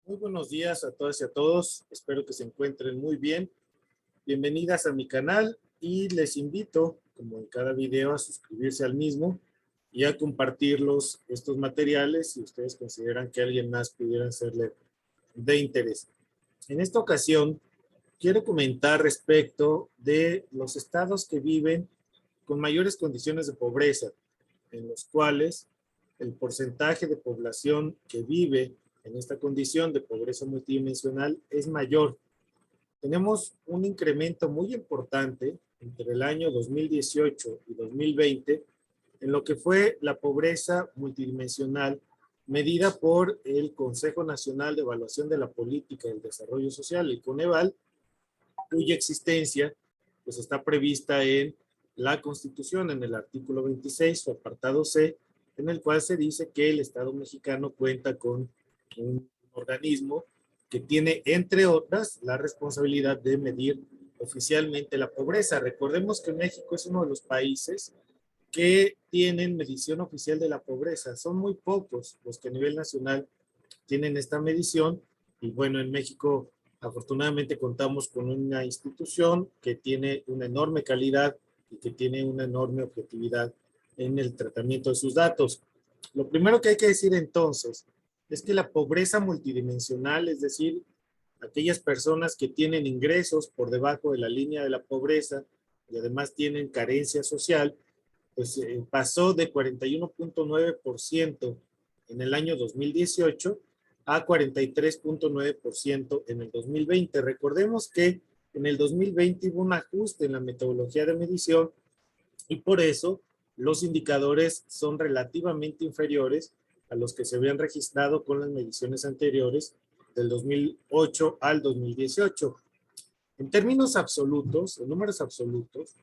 Muy buenos días a todas y a todos. Espero que se encuentren muy bien. Bienvenidas a mi canal y les invito, como en cada video, a suscribirse al mismo y a compartirlos estos materiales si ustedes consideran que alguien más pudiera serle de interés. En esta ocasión, quiero comentar respecto de los estados que viven con mayores condiciones de pobreza, en los cuales el porcentaje de población que vive en esta condición de pobreza multidimensional es mayor. Tenemos un incremento muy importante entre el año 2018 y 2020 en lo que fue la pobreza multidimensional medida por el Consejo Nacional de Evaluación de la Política y el Desarrollo Social, el Coneval, cuya existencia pues está prevista en la Constitución, en el artículo 26, su apartado C, en el cual se dice que el Estado mexicano cuenta con un organismo que tiene, entre otras, la responsabilidad de medir oficialmente la pobreza. Recordemos que México es uno de los países que tienen medición oficial de la pobreza. Son muy pocos los que a nivel nacional tienen esta medición y bueno, en México afortunadamente contamos con una institución que tiene una enorme calidad y que tiene una enorme objetividad en el tratamiento de sus datos. Lo primero que hay que decir entonces es que la pobreza multidimensional, es decir, aquellas personas que tienen ingresos por debajo de la línea de la pobreza y además tienen carencia social, pues pasó de 41.9% en el año 2018 a 43.9% en el 2020. Recordemos que en el 2020 hubo un ajuste en la metodología de medición y por eso los indicadores son relativamente inferiores a los que se habían registrado con las mediciones anteriores del 2008 al 2018. En términos absolutos, en números absolutos,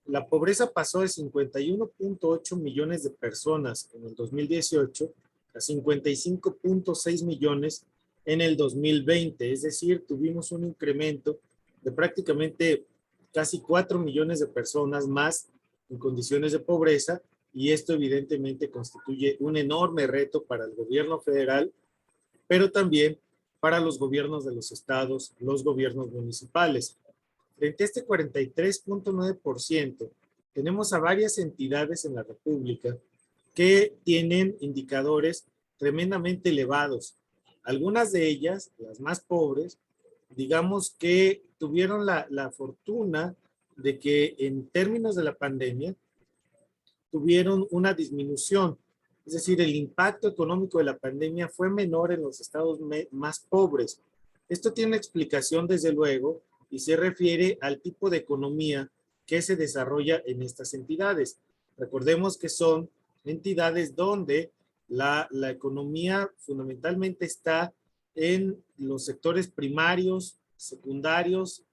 la pobreza pasó de 51.8 millones de personas en el 2018 a 55.6 millones en el 2020. Es decir, tuvimos un incremento de prácticamente casi 4 millones de personas más en condiciones de pobreza y esto evidentemente constituye un enorme reto para el gobierno federal, pero también para los gobiernos de los estados, los gobiernos municipales. Frente a este 43.9%, tenemos a varias entidades en la República que tienen indicadores tremendamente elevados. Algunas de ellas, las más pobres, digamos que tuvieron la fortuna de que en términos de la pandemia tuvieron una disminución. Es decir, el impacto económico de la pandemia fue menor en los estados más pobres. Esto tiene una explicación, desde luego, y se refiere al tipo de economía que se desarrolla en estas entidades. Recordemos que son entidades donde la economía fundamentalmente está en los sectores primarios, secundarios,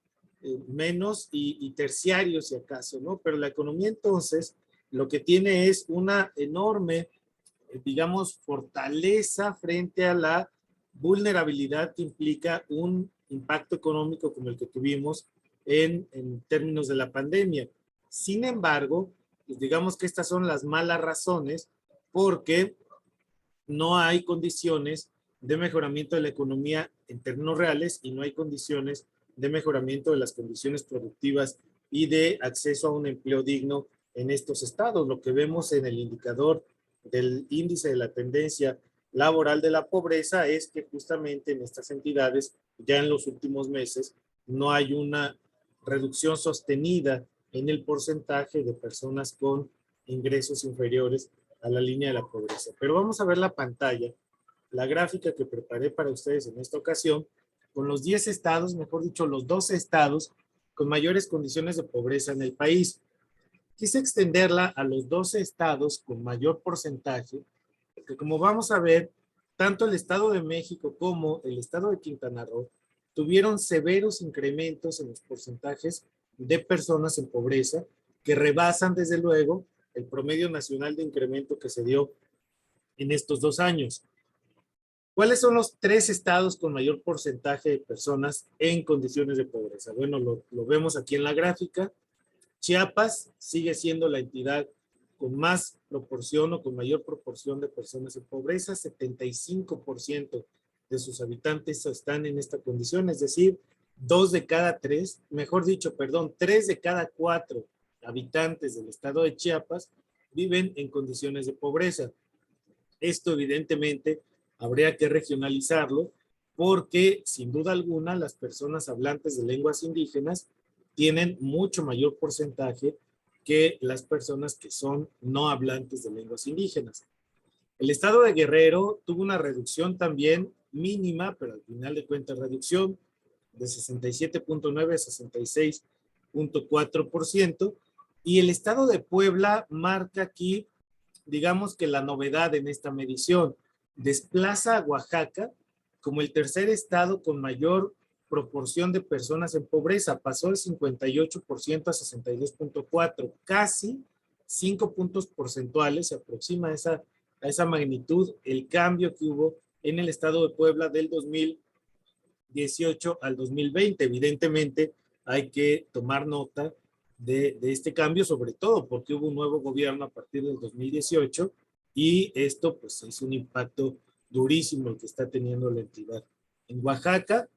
menos y terciarios, si acaso, ¿no? Pero la economía entonces lo que tiene es una enorme, digamos, fortaleza frente a la vulnerabilidad que implica un impacto económico como el que tuvimos en términos de la pandemia. Sin embargo, pues digamos que estas son las malas razones porque no hay condiciones de mejoramiento de la economía en términos reales y no hay condiciones de mejoramiento de las condiciones productivas y de acceso a un empleo digno en estos estados. Lo que vemos en el indicador del índice de la tendencia laboral de la pobreza es que justamente en estas entidades ya en los últimos meses no hay una reducción sostenida en el porcentaje de personas con ingresos inferiores a la línea de la pobreza. Pero vamos a ver la pantalla, la gráfica que preparé para ustedes en esta ocasión, con los 10 estados, mejor dicho, los 12 estados con mayores condiciones de pobreza en el país. Quise extenderla a los 12 estados con mayor porcentaje, porque como vamos a ver, tanto el Estado de México como el Estado de Quintana Roo tuvieron severos incrementos en los porcentajes de personas en pobreza que rebasan, desde luego, el promedio nacional de incremento que se dio en estos 2 años. ¿Cuáles son los 3 estados con mayor porcentaje de personas en condiciones de pobreza? Bueno, lo vemos aquí en la gráfica. Chiapas sigue siendo la entidad con más proporción o con mayor proporción de personas en pobreza, 75% de sus habitantes están en esta condición, es decir, 2 de cada 3, mejor dicho, perdón, 3 de cada 4 habitantes del estado de Chiapas viven en condiciones de pobreza. Esto evidentemente habría que regionalizarlo porque sin duda alguna las personas hablantes de lenguas indígenas tienen mucho mayor porcentaje que las personas que son no hablantes de lenguas indígenas. El estado de Guerrero tuvo una reducción también mínima, pero al final de cuentas reducción de 67.9 a 66.4%, y el estado de Puebla marca aquí, digamos que la novedad en esta medición, desplaza a Oaxaca como el tercer estado con mayor proporción de personas en pobreza, pasó del 58% a 62.4%, casi 5 puntos porcentuales, se aproxima a esa magnitud el cambio que hubo en el estado de Puebla del 2018 al 2020. Evidentemente hay que tomar nota de este cambio, sobre todo porque hubo un nuevo gobierno a partir del 2018 y esto pues es un impacto durísimo el que está teniendo la entidad. En Oaxaca,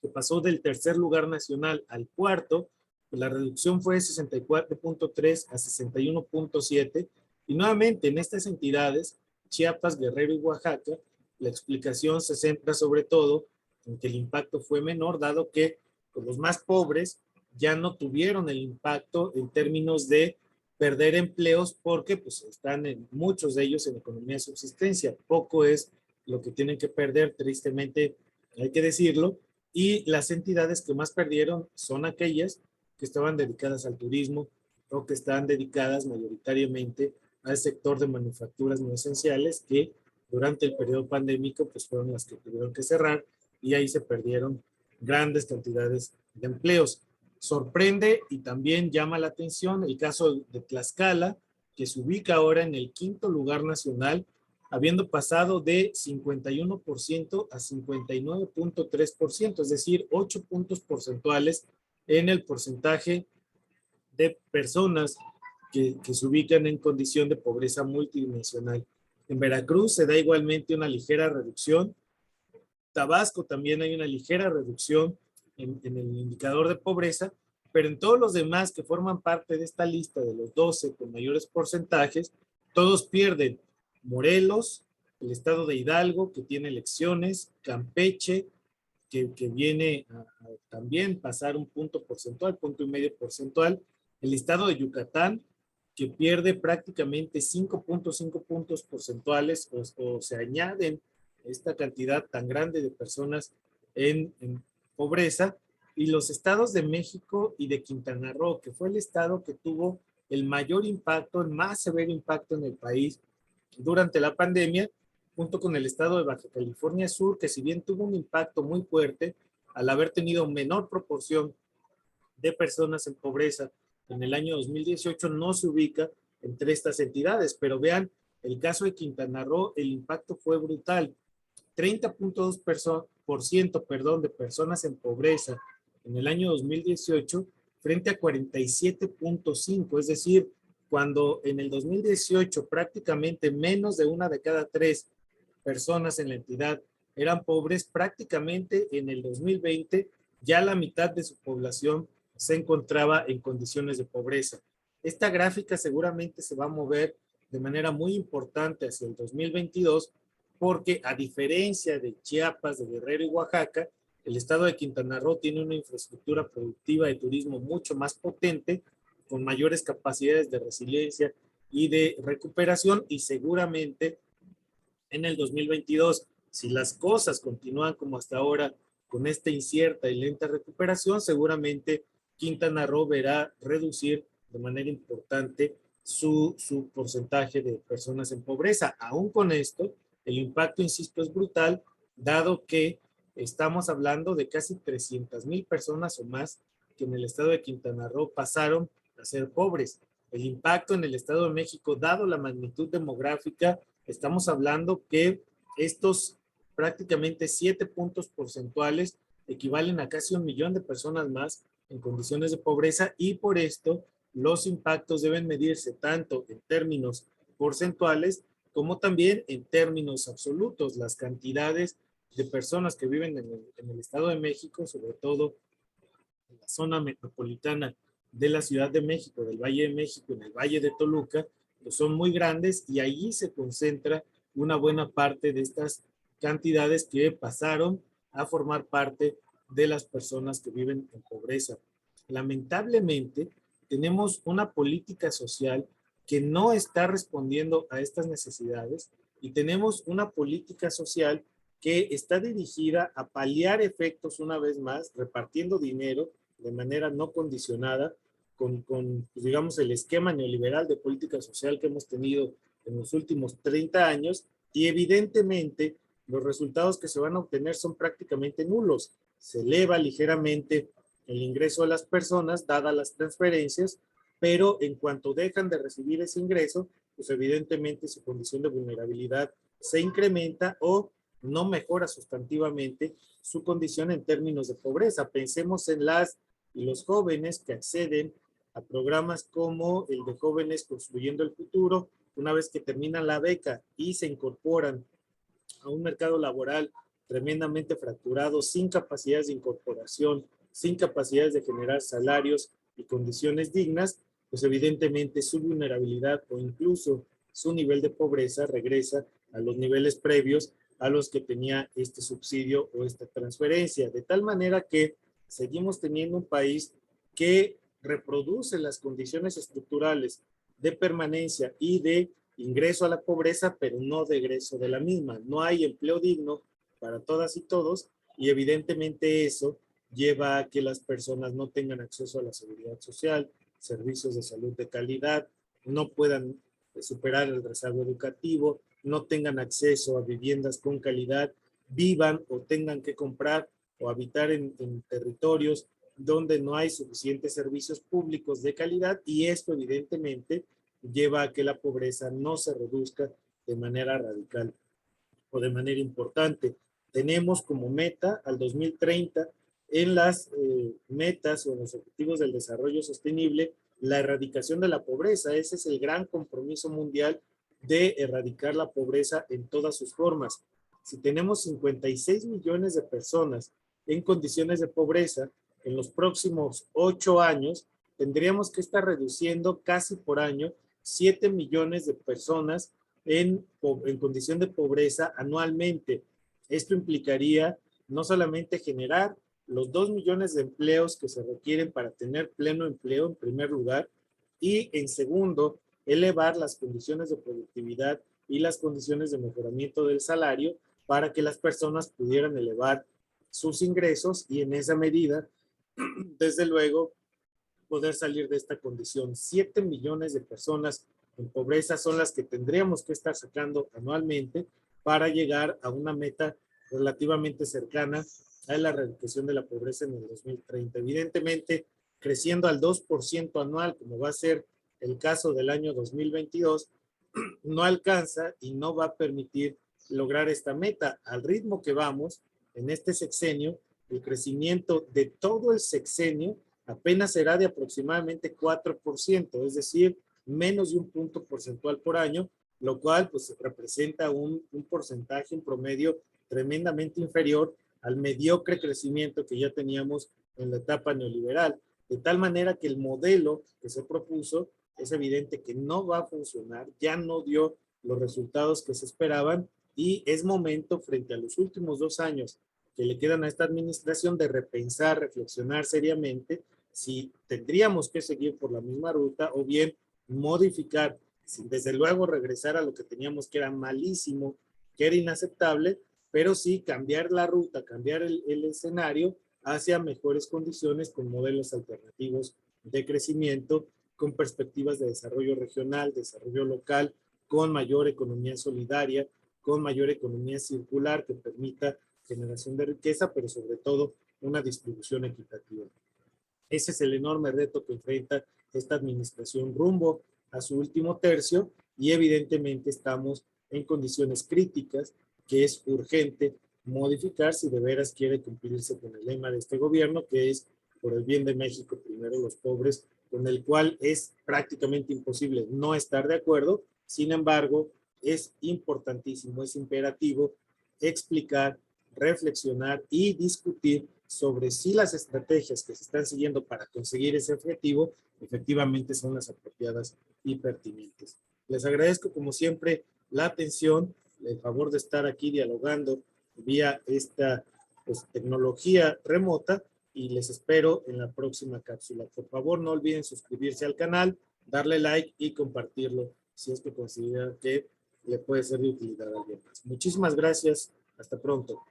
que pasó del tercer lugar nacional al cuarto, pues la reducción fue de 64.3 a 61.7, y nuevamente en estas entidades, Chiapas, Guerrero y Oaxaca, la explicación se centra sobre todo en que el impacto fue menor, dado que pues, los más pobres ya no tuvieron el impacto en términos de perder empleos porque pues están en muchos de ellos en economía de subsistencia. Poco es lo que tienen que perder, tristemente hay que decirlo, y las entidades que más perdieron son aquellas que estaban dedicadas al turismo o que estaban dedicadas mayoritariamente al sector de manufacturas no esenciales, que durante el periodo pandémico pues fueron las que tuvieron que cerrar y ahí se perdieron grandes cantidades de empleos. Sorprende y también llama la atención el caso de Tlaxcala, que se ubica ahora en el quinto lugar nacional, habiendo pasado de 51% a 59.3%, es decir, 8 puntos porcentuales en el porcentaje de personas que se ubican en condición de pobreza multidimensional. En Veracruz se da igualmente una ligera reducción. Tabasco también hay una ligera reducción en el indicador de pobreza, pero en todos los demás que forman parte de esta lista de los 12 con mayores porcentajes, todos pierden. Morelos, el estado de Hidalgo, que tiene elecciones, Campeche, que viene a también pasar un punto porcentual, 1,5 puntos, el estado de Yucatán, que pierde prácticamente 5.5 puntos porcentuales, o se añaden esta cantidad tan grande de personas en pobreza, y los estados de México y de Quintana Roo, que fue el estado que tuvo el mayor impacto, el más severo impacto en el país durante la pandemia, junto con el estado de Baja California Sur, que si bien tuvo un impacto muy fuerte, al haber tenido menor proporción de personas en pobreza en el año 2018, no se ubica entre estas entidades. Pero vean, el caso de Quintana Roo, el impacto fue brutal. 30.2% de personas en pobreza en el año 2018 frente a 47.5, es decir, cuando en el 2018 prácticamente menos de una de cada 3 personas en la entidad eran pobres, prácticamente en el 2020 ya la mitad de su población se encontraba en condiciones de pobreza. Esta gráfica seguramente se va a mover de manera muy importante hacia el 2022, porque a diferencia de Chiapas, de Guerrero y Oaxaca, el estado de Quintana Roo tiene una infraestructura productiva de turismo mucho más potente, con mayores capacidades de resiliencia y de recuperación, y seguramente en el 2022, si las cosas continúan como hasta ahora, con esta incierta y lenta recuperación, seguramente Quintana Roo verá reducir de manera importante su porcentaje de personas en pobreza. Aún con esto, el impacto, insisto, es brutal, dado que estamos hablando de casi 300,000 personas o más que en el estado de Quintana Roo pasaron a ser pobres. El impacto en el Estado de México, dado la magnitud demográfica, estamos hablando que estos prácticamente 7 puntos porcentuales equivalen a casi 1,000,000 de personas más en condiciones de pobreza, y por esto los impactos deben medirse tanto en términos porcentuales como también en términos absolutos. Las cantidades de personas que viven en el Estado de México, sobre todo en la zona metropolitana de la Ciudad de México, del Valle de México, en el Valle de Toluca, pues son muy grandes y allí se concentra una buena parte de estas cantidades que pasaron a formar parte de las personas que viven en pobreza. Lamentablemente, tenemos una política social que no está respondiendo a estas necesidades y tenemos una política social que está dirigida a paliar efectos una vez más, repartiendo dinero de manera no condicionada con pues, digamos, el esquema neoliberal de política social que hemos tenido en los últimos 30 años y evidentemente los resultados que se van a obtener son prácticamente nulos. Se eleva ligeramente el ingreso de las personas, dadas las transferencias, pero en cuanto dejan de recibir ese ingreso, pues evidentemente su condición de vulnerabilidad se incrementa o no mejora sustantivamente su condición en términos de pobreza. Pensemos en las y los jóvenes que acceden a programas como el de Jóvenes Construyendo el Futuro, una vez que terminan la beca y se incorporan a un mercado laboral tremendamente fracturado, sin capacidades de incorporación, sin capacidades de generar salarios y condiciones dignas, pues evidentemente su vulnerabilidad o incluso su nivel de pobreza regresa a los niveles previos a los que tenía este subsidio o esta transferencia, de tal manera que seguimos teniendo un país que reproduce las condiciones estructurales de permanencia y de ingreso a la pobreza, pero no de egreso de la misma. No hay empleo digno para todas y todos y evidentemente eso lleva a que las personas no tengan acceso a la seguridad social, servicios de salud de calidad, no puedan superar el rezago educativo, no tengan acceso a viviendas con calidad, vivan o tengan que comprar o habitar en territorios donde no hay suficientes servicios públicos de calidad y esto evidentemente lleva a que la pobreza no se reduzca de manera radical o de manera importante. Tenemos como meta al 2030 en las metas o en los objetivos del desarrollo sostenible la erradicación de la pobreza. Ese es el gran compromiso mundial de erradicar la pobreza en todas sus formas. Si tenemos 56 millones de personas en condiciones de pobreza, en los próximos 8 años tendríamos que estar reduciendo casi por año 7 millones de personas en condición de pobreza anualmente. Esto implicaría no solamente generar los 2 millones de empleos que se requieren para tener pleno empleo en primer lugar y en segundo, elevar las condiciones de productividad y las condiciones de mejoramiento del salario para que las personas pudieran elevar sus ingresos y en esa medida, desde luego, poder salir de esta condición. 7 millones de personas en pobreza son las que tendríamos que estar sacando anualmente para llegar a una meta relativamente cercana a la reducción de la pobreza en el 2030. Evidentemente, creciendo al 2% anual, como va a ser el caso del año 2022, no alcanza y no va a permitir lograr esta meta. Al ritmo que vamos en este sexenio, el crecimiento de todo el sexenio apenas será de aproximadamente 4%, es decir, menos de un punto porcentual por año, lo cual pues representa un porcentaje, un promedio tremendamente inferior al mediocre crecimiento que ya teníamos en la etapa neoliberal. De tal manera que el modelo que se propuso es evidente que no va a funcionar, ya no dio los resultados que se esperaban y es momento frente a los últimos 2 años que le quedan a esta administración de repensar, reflexionar seriamente si tendríamos que seguir por la misma ruta o bien modificar, sin desde luego regresar a lo que teníamos que era malísimo, que era inaceptable, pero sí cambiar la ruta, cambiar el escenario hacia mejores condiciones con modelos alternativos de crecimiento, con perspectivas de desarrollo regional, desarrollo local, con mayor economía solidaria, con mayor economía circular que permita generación de riqueza, pero sobre todo una distribución equitativa. Ese es el enorme reto que enfrenta esta administración rumbo a su último tercio y evidentemente estamos en condiciones críticas que es urgente modificar si de veras quiere cumplirse con el lema de este gobierno, que es por el bien de México, primero los pobres, con el cual es prácticamente imposible no estar de acuerdo. Sin embargo, es importantísimo, es imperativo explicar, reflexionar y discutir sobre si las estrategias que se están siguiendo para conseguir ese objetivo efectivamente son las apropiadas y pertinentes. Les agradezco como siempre la atención, el favor de estar aquí dialogando vía esta pues, tecnología remota y les espero en la próxima cápsula. Por favor, no olviden suscribirse al canal, darle like y compartirlo si es que consideran que le puede ser de utilidad a alguien más. Muchísimas gracias. Hasta pronto.